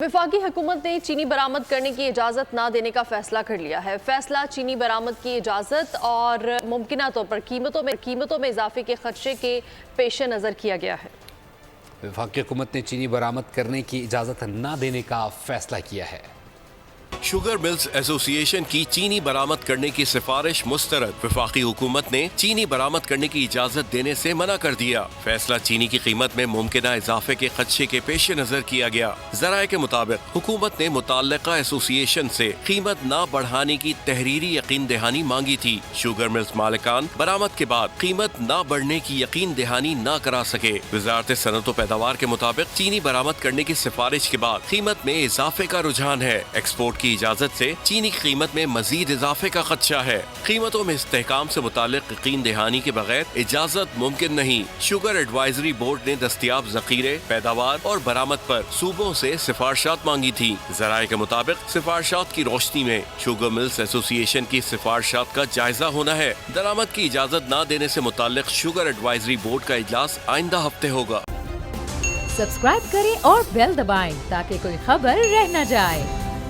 वफाकी हुकूमत ने चीनी बरामद करने की इजाज़त ना देने का फैसला कर लिया है। फैसला चीनी बरामद की इजाज़त और मुमकिना तौर पर कीमतों में इजाफे के खदशे के पेश नज़र किया गया है। वफाकी हुकूमत ने चीनी बरामद करने की इजाज़त ना देने का फैसला किया है। शुगर मिल्स एसोसिएशन की चीनी बरामद करने की सिफारिश मुस्तरद। वफाकी हुकूमत ने चीनी बरामद करने की इजाजत देने से मना कर दिया। फैसला चीनी की कीमत में मुमकिना इजाफे के खदशे के पेश नजर किया गया। जराये के मुताबिक हुकूमत ने मुताल्लिका एसोसिएशन से कीमत न बढ़ाने की तहरीरी यकीन दहानी मांगी थी। शुगर मिल्स मालिकान बरामद के बाद कीमत न बढ़ने की यकीन दहानी न करा सके। वजारत सनअत व पैदावार के मुताबिक चीनी बरामद करने की सिफारिश के बाद कीमत में इजाफे का रुझान है। एक्सपोर्ट की इजाजत से चीनी की कीमत में मजीद इजाफे का खदशा है। कीमतों में इस्तेहकाम से मुतालिक यकीन दहानी के बगैर इजाजत मुमकिन नहीं। शुगर एडवाइजरी बोर्ड ने दस्तयाब जखीरे, पैदावार और बरामद पर सूबों से सिफारिशात मांगी थी। जराये के मुताबिक सिफारिशात की रोशनी में शुगर मिल्स एसोसिएशन की सिफारिशात का जायजा होना है। दरामद की इजाजत न देने से मुतालिक शुगर एडवाइजरी बोर्ड का इजलास आइंदा हफ्ते होगा। सब्सक्राइब करें और बेल दबाएं ताकि कोई खबर रह न जाए।